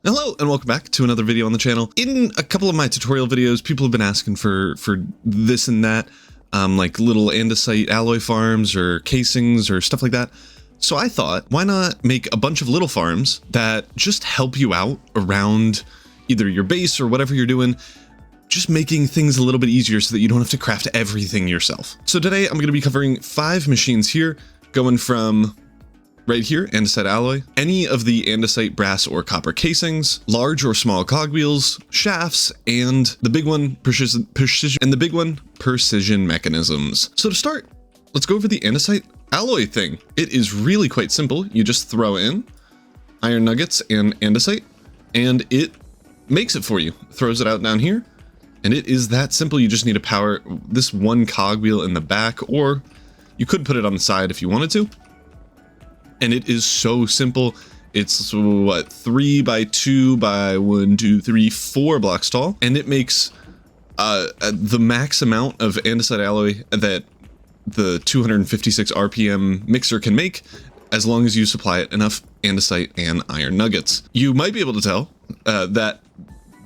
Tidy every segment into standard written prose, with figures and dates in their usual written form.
Hello and welcome back to another video on the channel. In a couple of my tutorial videos, people have been asking for this and that, like little andesite alloy farms or casings or stuff like that. So I thought, why not make a bunch of little farms that just help you out around either your base or whatever you're doing, just making things a little bit easier so that you don't have to craft everything yourself. So today I'm going to be covering 5 machines here, going from right here, andesite alloy, any of the andesite brass or copper casings, large or small cogwheels, shafts, and the big one, precision mechanisms. So to start, let's go over the andesite alloy thing. It is really quite simple. You just throw in iron nuggets and andesite, and it makes it for you. Throws it out down here, and it is that simple. You just need to power this one cogwheel in the back, or you could put it on the side if you wanted to. And it is so simple. It's what, 3 by 2 by 1, 2, 3, 4 blocks tall, and it makes the max amount of andesite alloy that the 256 RPM mixer can make, as long as you supply it enough andesite and iron nuggets. You might be able to tell that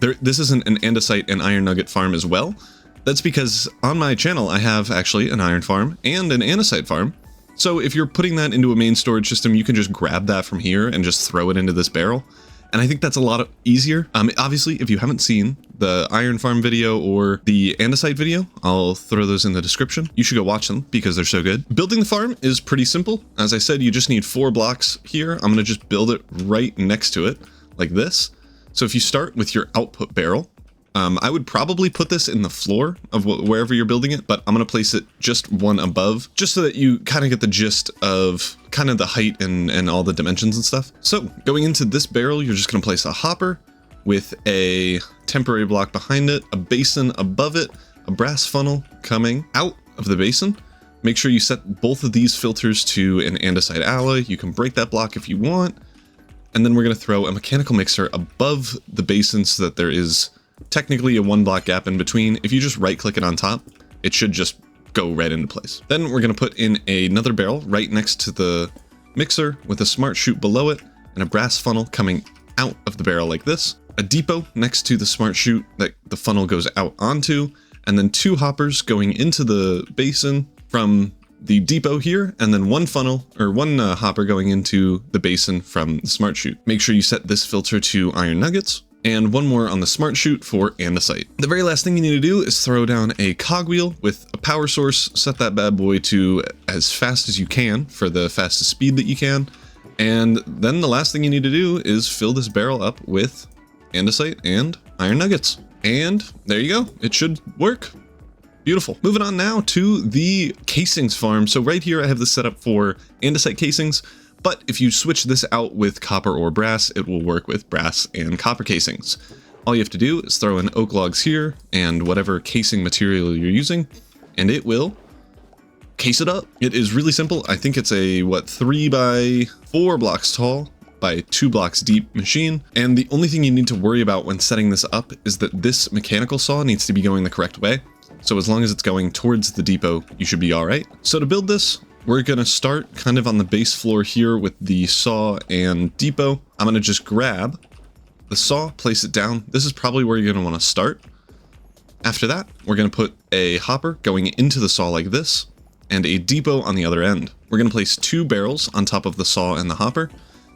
this isn't an andesite and iron nugget farm as well. That's because on my channel I have actually an iron farm and an andesite farm. So if you're putting that into a main storage system, you can just grab that from here and just throw it into this barrel. And I think that's a lot easier. Obviously, if you haven't seen the iron farm video or the andesite video, I'll throw those in the description. You should go watch them because they're so good. Building the farm is pretty simple. As I said, you just need 4 blocks here. I'm going to just build it right next to it like this. So if you start with your output barrel, I would probably put this in the floor of wherever you're building it, but I'm going to place it just one above, just so that you kind of get the gist of kind of the height and all the dimensions and stuff. So going into this barrel, you're just going to place a hopper with a temporary block behind it, a basin above it, a brass funnel coming out of the basin. Make sure you set both of these filters to an andesite alloy. You can break that block if you want. And then we're going to throw a mechanical mixer above the basin so that there is technically a 1 block gap in between. If you just right click it on top, it should just go right into place. Then we're going to put in another barrel right next to the mixer with a smart chute below it and a brass funnel coming out of the barrel like this. A depot next to the smart chute that the funnel goes out onto, and then 2 hoppers going into the basin from the depot here, and then one hopper going into the basin from the smart chute. Make sure you set this filter to iron nuggets, and one more on the smart chute for andesite. The very last thing you need to do is throw down a cogwheel with a power source, set that bad boy to as fast as you can for the fastest speed that you can. And then the last thing you need to do is fill this barrel up with andesite and iron nuggets. And there you go. It should work. Beautiful. Moving on now to the casings farm. So right here I have this set up for andesite casings. But if you switch this out with copper or brass, it will work with brass and copper casings. All you have to do is throw in oak logs here and whatever casing material you're using, and it will case it up. It is really simple. I think it's a, 3 by 4 blocks tall by 2 blocks deep machine. And the only thing you need to worry about when setting this up is that this mechanical saw needs to be going the correct way. So as long as it's going towards the depot, you should be all right. So to build this, we're going to start kind of on the base floor here with the saw and depot. I'm going to just grab the saw, place it down. This is probably where you're going to want to start. After that, we're going to put a hopper going into the saw like this, and a depot on the other end. We're going to place 2 barrels on top of the saw and the hopper.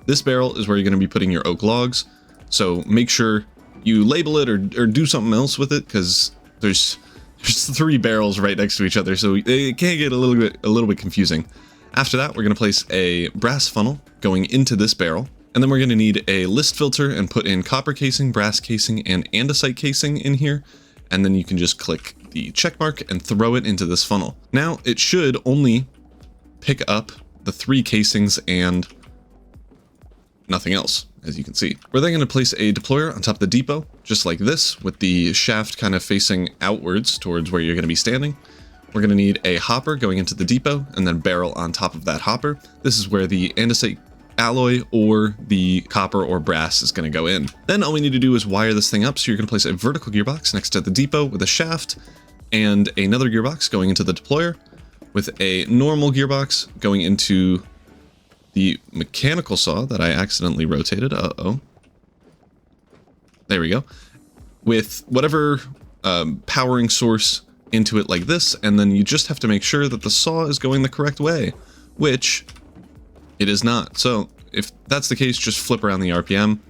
This barrel is where you're going to be putting your oak logs. So make sure you label it or do something else with it, because there's 3 barrels right next to each other, so it can get a little bit confusing. After that, we're going to place a brass funnel going into this barrel, and then we're going to need a list filter and put in copper casing, brass casing, and andesite casing in here, and then you can just click the check mark and throw it into this funnel. Now, it should only pick up the 3 casings and nothing else, as you can see. We're then going to place a deployer on top of the depot, just like this, with the shaft kind of facing outwards towards where you're going to be standing. We're going to need a hopper going into the depot, and then barrel on top of that hopper. This is where the andesite alloy or the copper or brass is going to go in. Then all we need to do is wire this thing up, so you're going to place a vertical gearbox next to the depot with a shaft, and another gearbox going into the deployer, with a normal gearbox going into the mechanical saw that I accidentally rotated. There we go. With whatever powering source into it like this, and then you just have to make sure that the saw is going the correct way, which it is not. So if that's the case, just flip around the RPM,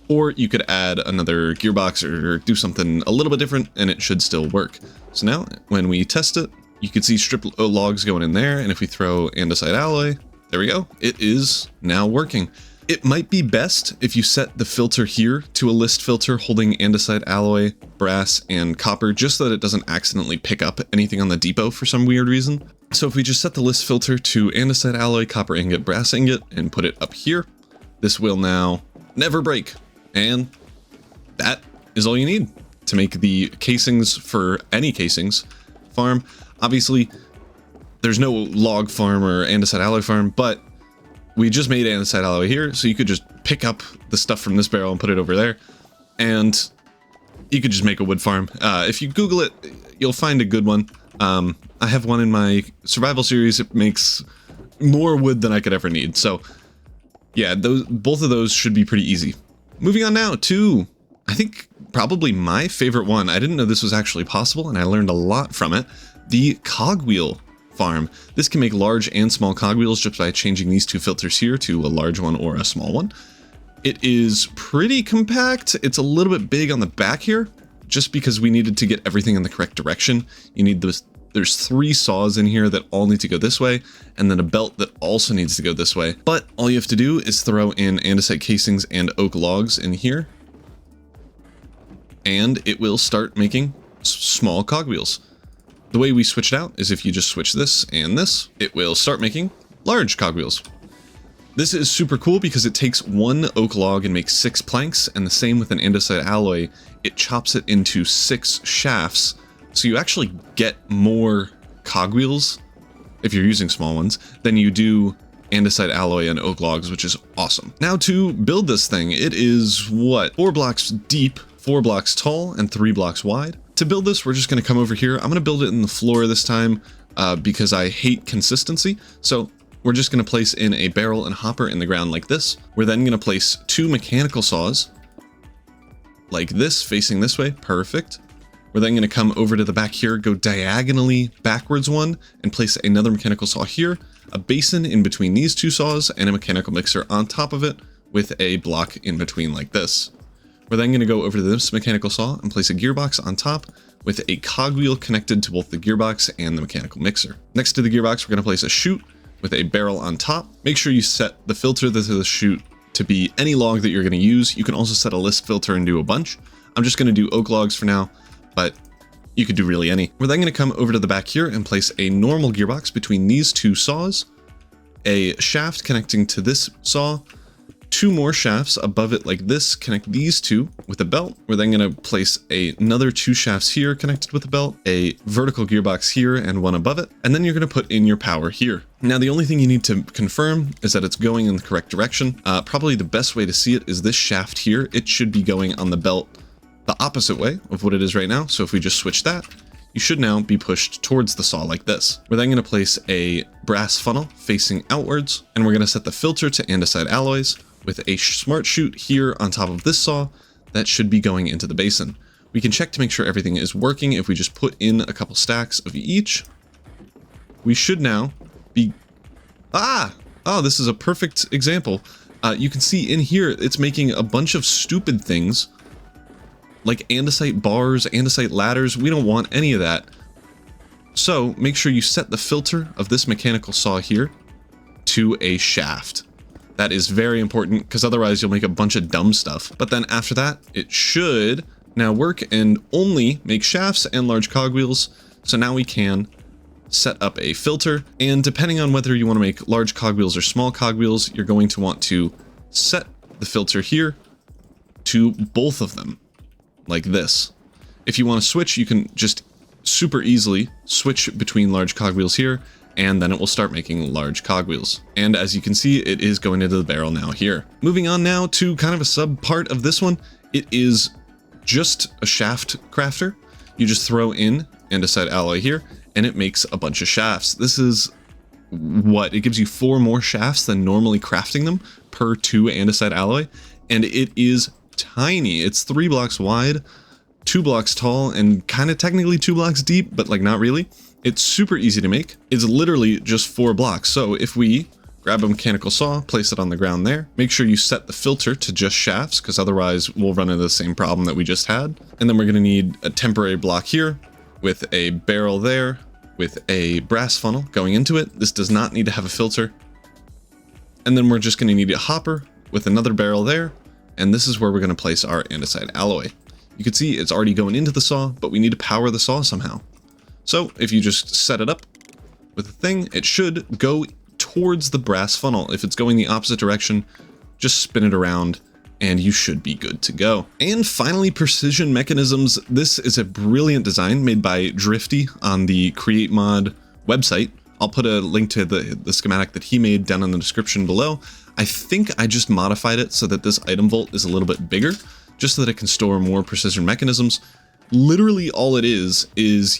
or you could add another gearbox or do something a little bit different and it should still work. So now when we test it, you can see strip logs going in there, and if we throw andesite alloy, there we go, it is now working. It might be best if you set the filter here to a list filter holding andesite alloy, brass, and copper, just so that it doesn't accidentally pick up anything on the depot for some weird reason. So if we just set the list filter to andesite alloy, copper ingot, brass ingot, and put it up here, this will now never break. And that is all you need to make the casings for any casings farm. Obviously, there's no log farm or andesite alloy farm, but we just made andesite alloy here, so you could just pick up the stuff from this barrel and put it over there, and you could just make a wood farm. If you Google it, you'll find a good one. I have one in my survival series. It makes more wood than I could ever need. So yeah, both of those should be pretty easy. Moving on now to, I think, probably my favorite one. I didn't know this was actually possible, and I learned a lot from it. The Cogwheel farm. This can make large and small cogwheels just by changing these two filters here to a large one or a small one. It is pretty compact. It's a little bit big on the back here, just because we needed to get everything in the correct direction. You need there's 3 saws in here that all need to go this way, and then a belt that also needs to go this way. But all you have to do is throw in andesite casings and oak logs in here, and it will start making small cogwheels. The way we switch it out is if you just switch this and this, it will start making large cogwheels. This is super cool because it takes 1 oak log and makes 6 planks, and the same with an andesite alloy, it chops it into 6 shafts, so you actually get more cogwheels if you're using small ones than you do andesite alloy and oak logs, which is awesome. Now to build this thing, it is what, 4 blocks deep, 4 blocks tall, and 3 blocks wide. To build this, we're just going to come over here. I'm going to build it in the floor this time because I hate consistency. So we're just going to place in a barrel and hopper in the ground like this. We're then going to place 2 mechanical saws like this, facing this way. Perfect. We're then going to come over to the back here, go diagonally backwards one, and place another mechanical saw here, a basin in between these 2 saws, and a mechanical mixer on top of it with a block in between like this. We're then going to go over to this mechanical saw and place a gearbox on top with a cogwheel connected to both the gearbox and the mechanical mixer. Next to the gearbox, we're going to place a chute with a barrel on top. Make sure you set the filter to the chute to be any log that you're going to use. You can also set a list filter and do a bunch. I'm just going to do oak logs for now, but you could do really any. We're then going to come over to the back here and place a normal gearbox between these 2 saws, a shaft connecting to this saw, 2 more shafts above it like this, connect these 2 with a belt. We're then going to place another 2 shafts here connected with a belt, a vertical gearbox here and one above it, and then you're going to put in your power here. Now the only thing you need to confirm is that it's going in the correct direction. Probably the best way to see it is this shaft here. It should be going on the belt the opposite way of what it is right now. So if we just switch that, you should now be pushed towards the saw like this. We're then going to place a brass funnel facing outwards, and we're going to set the filter to andesite alloys with a smart chute here on top of this saw that should be going into the basin. We can check to make sure everything is working if we just put in a couple stacks of each. We should now be... Oh, this is a perfect example. You can see in here, it's making a bunch of stupid things like andesite bars, andesite ladders. We don't want any of that. So make sure you set the filter of this mechanical saw here to a shaft. That is very important because otherwise you'll make a bunch of dumb stuff. But then after that, it should now work and only make shafts and large cogwheels. So now we can set up a filter, and depending on whether you want to make large cogwheels or small cogwheels, you're going to want to set the filter here to both of them like this. If you want to switch, you can just super easily switch between large cogwheels here, and then it will start making large cogwheels. And as you can see, it is going into the barrel now here. Moving on now to kind of a sub part of this one. It is just a shaft crafter. You just throw in andesite alloy here, and it makes a bunch of shafts. This is what it gives you 4 more shafts than normally crafting them per 2 andesite alloy, and it is tiny. It's 3 blocks wide, 2 blocks tall, and kind of technically 2 blocks deep, but like not really. It's super easy to make. It's literally just 4 blocks. So if we grab a mechanical saw, place it on the ground there, make sure you set the filter to just shafts, because otherwise we'll run into the same problem that we just had. And then we're gonna need a temporary block here with a barrel there, with a brass funnel going into it. This does not need to have a filter. And then we're just gonna need a hopper with another barrel there. And this is where we're gonna place our andesite alloy. You can see it's already going into the saw, but we need to power the saw somehow. So if you just set it up with a thing, it should go towards the brass funnel. If it's going the opposite direction, just spin it around and you should be good to go. And finally, precision mechanisms. This is a brilliant design made by Drifti on the Create Mod website. I'll put a link to the schematic that he made down in the description below. I think I just modified it so that this item vault is a little bit bigger, just so that it can store more precision mechanisms. Literally all it is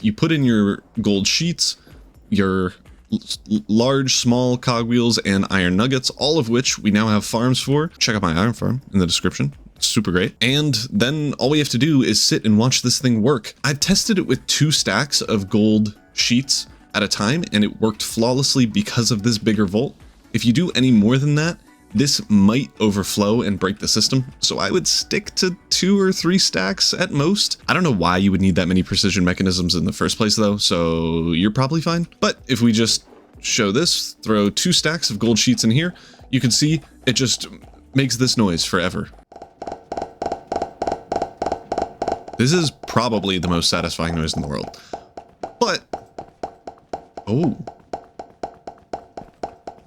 you put in your gold sheets, your large, small cogwheels, and iron nuggets, all of which we now have farms for. Check out my iron farm in the description. It's super great. And then all we have to do is sit and watch this thing work. I've tested it with 2 stacks of gold sheets at a time, and it worked flawlessly because of this bigger vault. If you do any more than that, this might overflow and break the system, so I would stick to 2 or 3 stacks at most. I don't know why you would need that many precision mechanisms in the first place though, so you're probably fine. But if we just show this, throw 2 stacks of gold sheets in here, you can see it just makes this noise forever. This is probably the most satisfying noise in the world. But, oh.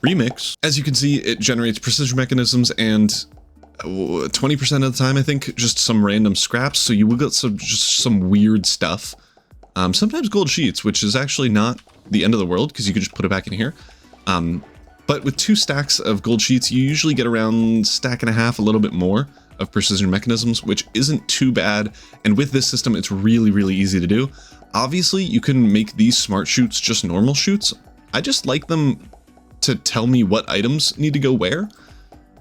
Remix. As you can see, it generates precision mechanisms and 20% of the time, I think, just some random scraps. So you will get just some weird stuff. Sometimes gold sheets, which is actually not the end of the world because you can just put it back in here. But with 2 stacks of gold sheets, you usually get around stack and a half, a little bit more of precision mechanisms, which isn't too bad. And with this system, it's really, really easy to do. Obviously, you can make these smart chutes just normal chutes. I just like them to tell me what items need to go where,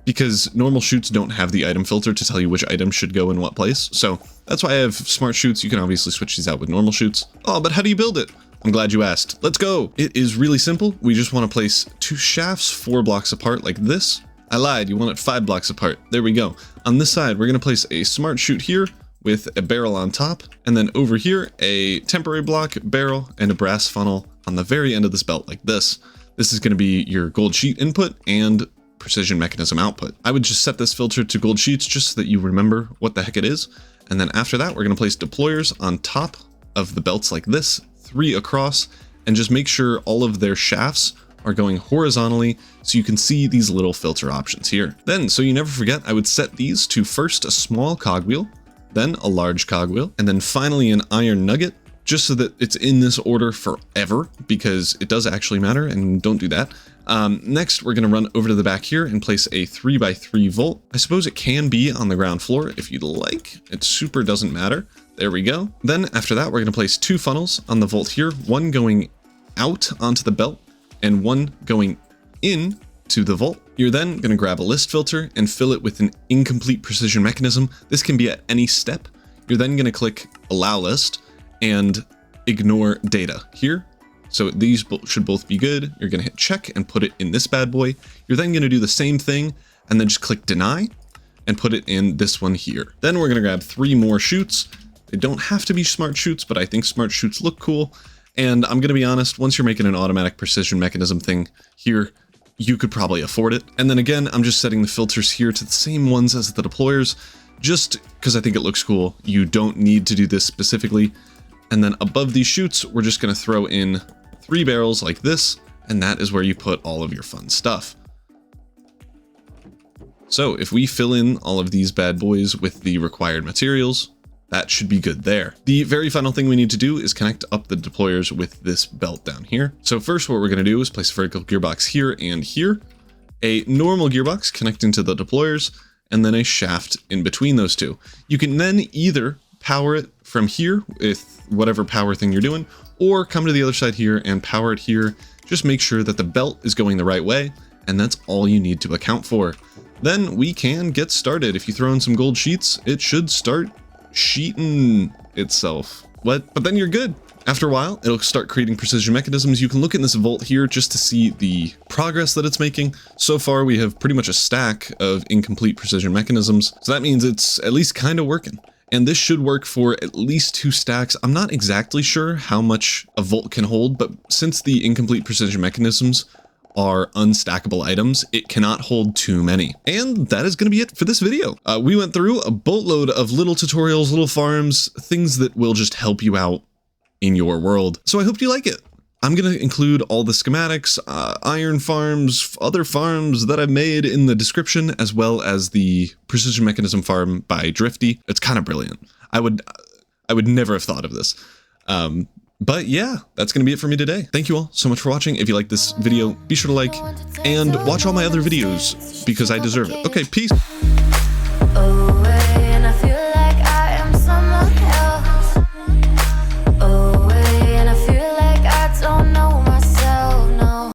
because normal chutes don't have the item filter to tell you which items should go in what place. So that's why I have smart chutes. You can obviously switch these out with normal chutes. Oh, but how do you build it? I'm glad you asked. Let's go. It is really simple. We just want to place 2 shafts 4 blocks apart like this. I lied. You want it 5 blocks apart. There we go. On this side, we're going to place a smart chute here with a barrel on top. And then over here, a temporary block, barrel, and a brass funnel on the very end of this belt like this. This is going to be your gold sheet input and precision mechanism output. I would just set this filter to gold sheets just so that you remember what the heck it is. And then after that, we're going to place deployers on top of the belts like this, 3 across, and just make sure all of their shafts are going horizontally so you can see these little filter options here. Then, so you never forget, I would set these to first a small cogwheel, then a large cogwheel, and then finally an iron nugget, just so that it's in this order forever, because it does actually matter, and don't do that. Next, we're gonna run over to the back here and place a 3x3 volt. I suppose it can be on the ground floor if you'd like. It super doesn't matter. There we go. Then after that, we're gonna place 2 funnels on the volt here, one going out onto the belt and one going in to the volt. You're then gonna grab a list filter and fill it with an incomplete precision mechanism. This can be at any step. You're then gonna click allow list and ignore data here. So these should both be good. You're gonna hit check and put it in this bad boy. You're then gonna do the same thing and then just click deny and put it in this one here. Then we're gonna grab 3 more chutes. They don't have to be smart chutes, but I think smart chutes look cool. And I'm gonna be honest, once you're making an automatic precision mechanism thing here, you could probably afford it. And then again, I'm just setting the filters here to the same ones as the deployers, just because I think it looks cool. You don't need to do this specifically. And then above these chutes, we're just gonna throw in 3 barrels like this, and that is where you put all of your fun stuff. So if we fill in all of these bad boys with the required materials, that should be good there. The very final thing we need to do is connect up the deployers with this belt down here. So first what we're gonna do is place a vertical gearbox here and here, a normal gearbox connecting to the deployers, and then a shaft in between those two. You can then either power it from here with whatever power thing you're doing, or come to the other side here and power it here. Just make sure that the belt is going the right way, and that's all you need to account for. then we can get started. If you throw in some gold sheets, it should start sheeting itself. What? But then you're good. After a while, it'll start creating precision mechanisms. You can look in this vault here just to see the progress that it's making. So far, we have pretty much a stack of incomplete precision mechanisms. So that means it's at least kind of working. And this should work for at least 2 stacks. I'm not exactly sure how much a vault can hold, but since the incomplete precision mechanisms are unstackable items, it cannot hold too many. And that is going to be it for this video. We went through a boatload of little tutorials, little farms, things that will just help you out in your world. So I hope you like it. I'm going to include all the schematics, iron farms, other farms that I've made in the description, as well as the precision mechanism farm by Drifti. It's kind of brilliant. I would never have thought of this. But yeah, that's going to be it for me today. Thank you all so much for watching. If you like this video, be sure to like and watch all my other videos because I deserve it. Okay, peace.